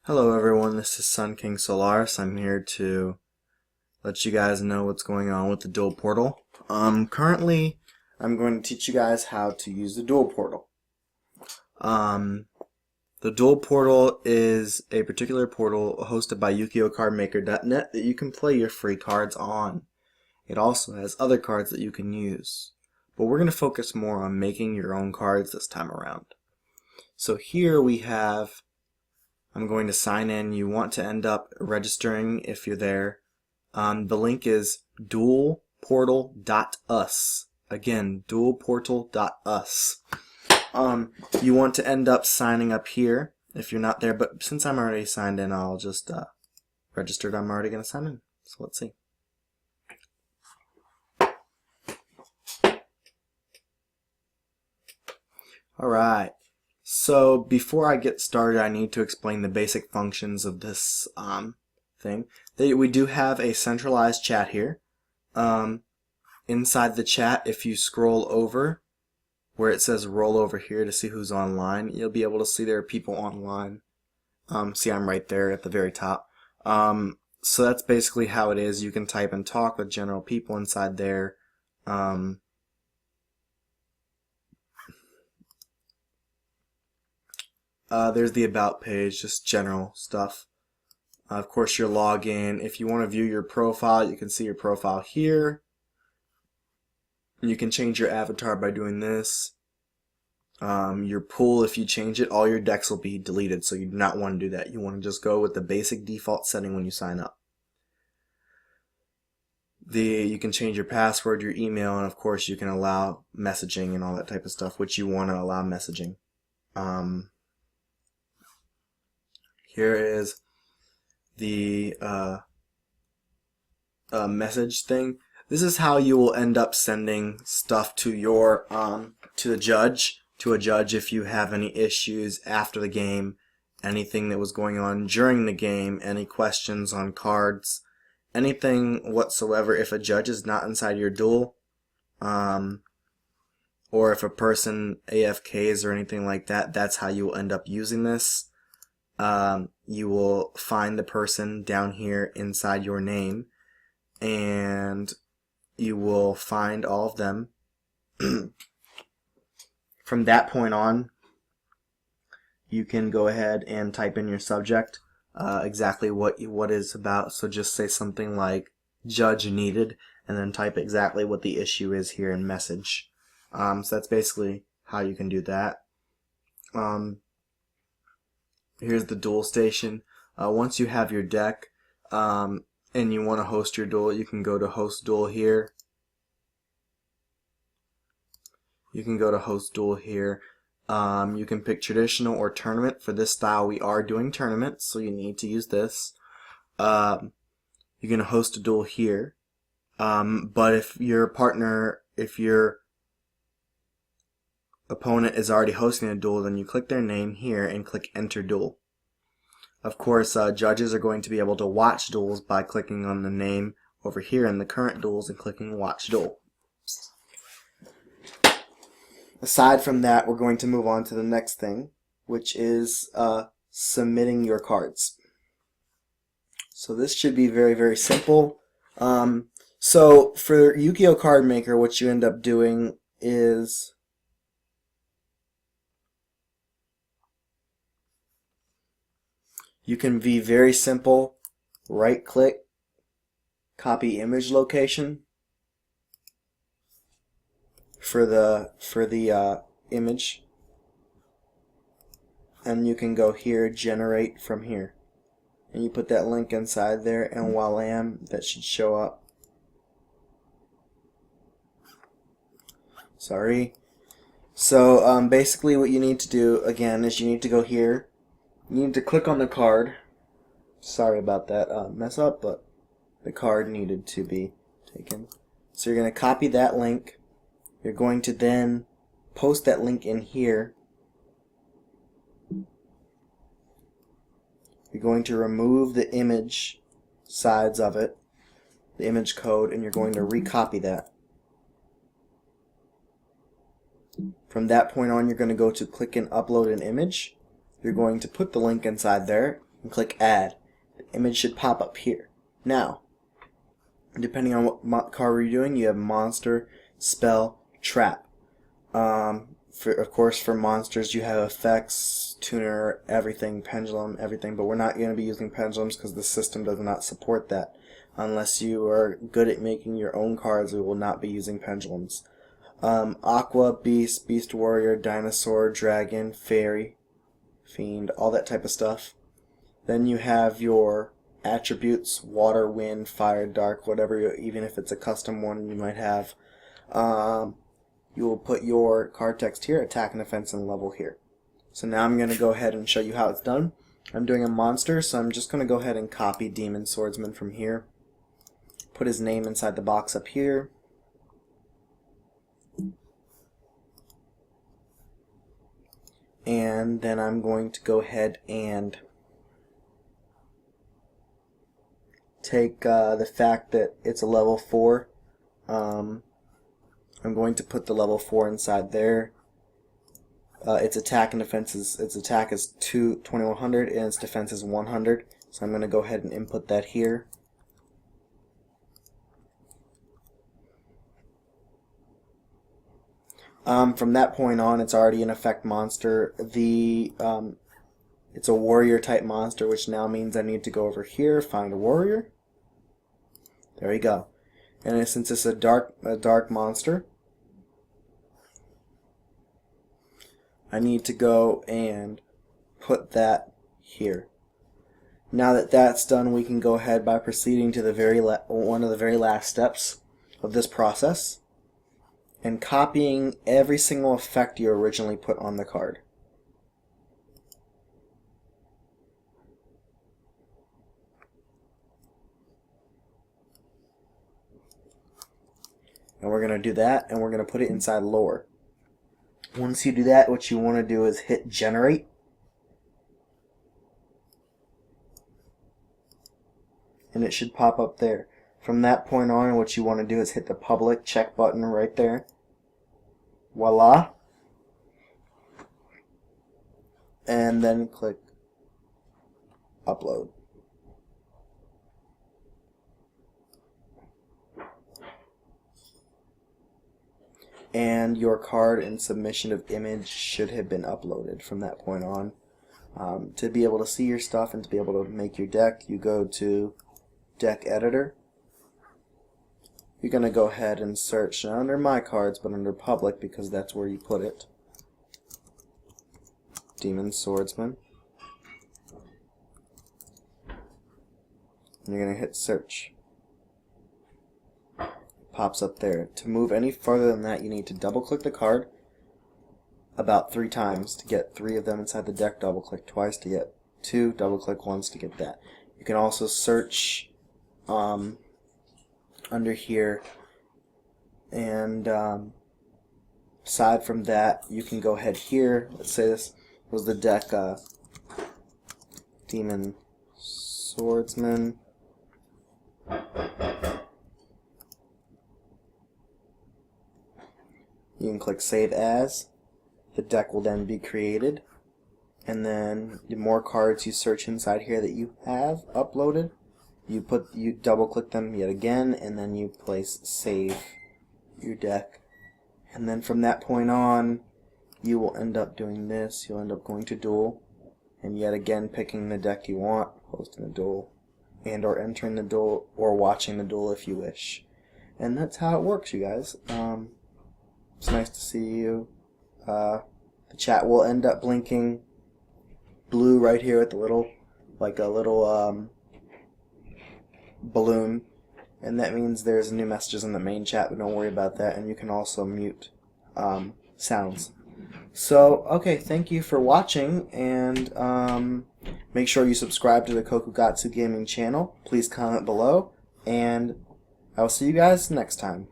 Hello everyone, this is Sun King Solaris. I'm here to let you guys know what's going on with the Duel Portal. Currently, I'm going to teach you guys how to use the Duel Portal. The Duel Portal is a particular portal hosted by YukioCardMaker.net that you can play your free cards on. It also has other cards that you can use. But we're going to focus more on making your own cards this time around. So here we have, I'm going to sign in. You want to end up registering if you're there. The link is duelportal.us. Again, duelportal.us. You want to end up signing up here if you're not there, but since I'm already signed in, I'll just registered. I'm already going to sign in. So let's see. Alright, so before I get started, I need to explain the basic functions of this thing. We do have a centralized chat here. Inside the chat, if you scroll over where it says roll over here to see who's online, you'll be able to see there are people online. See, I'm right there at the very top. So that's basically how it is. You can type and talk with general people inside there. There's the about page, just general stuff. Of course, your login. If you want to view your profile, you can see your profile here. You can change your avatar by doing this. Your pool, if you change it, all your decks will be deleted, so you do not want to do that. You want to just go with the basic default setting when you sign up. You can change your password, your email, and of course you can allow messaging and all that type of stuff, which you want to allow messaging. Here is the message thing. This is how you will end up sending stuff to your to a judge if you have any issues after the game, anything that was going on during the game, any questions on cards, anything whatsoever. If a judge is not inside your duel, or if a person AFKs or anything like that, that's how you will end up using this. You will find the person down here inside your name, and you will find all of them. From that point on, you can go ahead and type in your subject, exactly what is about. So just say something like judge needed, and then type exactly what the issue is here in message. So that's basically how you can do that. Here's the Duel Station. Once you have your deck and you want to host your duel, you can go to host duel here. You can pick traditional or tournament. For this style, we are doing tournament, so you need to use this. You're going to host a duel here. But if your opponent is already hosting a duel, then you click their name here and click enter duel. Of course, judges are going to be able to watch duels by clicking on the name over here in the current duels and clicking watch duel. Aside from that, we're going to move on to the next thing, which is submitting your cards. So this should be very, very simple. So for Yu-Gi-Oh! Card Maker, what you end up doing is you can be very simple. Right click, copy image location for the image, and you can go here, generate from here, and you put that link inside there, and voila, that should show up. Sorry. So basically what you need to do again is you need to go here. You need to click on the card. Sorry about that mess up, but the card needed to be taken. So you're going to copy that link. You're going to then post that link in here. You're going to remove the image sides of it, the image code, and you're going to recopy that. From that point on, you're going to go to click and upload an image. You're going to put the link inside there. and click add. The image should pop up here. Now, depending on what card you're doing, you have monster, spell, trap. Of course, for monsters, you have effects, tuner, everything, pendulum, everything, but we're not going to be using pendulums because the system does not support that. Unless you are good at making your own cards, we will not be using pendulums. Aqua, beast, beast warrior, dinosaur, dragon, fairy, fiend, all that type of stuff. Then you have your attributes, water, wind, fire, dark, whatever, even if it's a custom one you might have. You will put your card text here, attack and defense, and level here. So now I'm going to go ahead and show you how it's done. I'm doing a monster, so I'm just going to go ahead and copy Demon Swordsman from here. Put his name inside the box up here. And then I'm going to go ahead and take the fact that it's a level 4. I'm going to put the level 4 inside there. Its attack and defense is, its attack is 2100 and its defense is 100. So I'm going to go ahead and input that here. From that point on, it's already an effect monster. It's a warrior type monster, which now means I need to go over here, find a warrior. There we go. And since it's a dark monster, I need to go and put that here. Now that that's done, we can go ahead by proceeding to the one of the very last steps of this process and copying every single effect you originally put on the card. And we're going to do that, and we're going to put it inside lore. Once you do that, what you want to do is hit generate. And it should pop up there. From that point on, what you want to do is hit the public check button right there. Voila. And then click upload. And your card and submission of image should have been uploaded from that point on. To be able to see your stuff and to be able to make your deck, you go to deck editor. You're going to go ahead and search, not under my cards, but under public, because that's where you put it. Demon Swordsman. And you're going to hit search. Pops up there. To move any further than that, you need to double click the card about 3 times to get 3 of them inside the deck, double click twice to get 2, double click once to get that. You can also search under here, and aside from that, you can go ahead here. Let's say this was the deck Demon Swordsman. You can click Save As. The deck will then be created. And then the more cards you search inside here that you have uploaded, you double click them yet again, and then you place Save your deck. And then from that point on, you will end up doing this. You'll end up going to Duel, and yet again picking the deck you want, hosting a Duel, and or entering the Duel, or watching the Duel if you wish. And that's how it works, you guys. It's nice to see you. The chat will end up blinking blue right here with the little, like a little balloon, and that means there's new messages in the main chat, but don't worry about that. And you can also mute sounds. So, okay, thank you for watching, and make sure you subscribe to the Kokugatsu Gaming channel. Please comment below, and I will see you guys next time.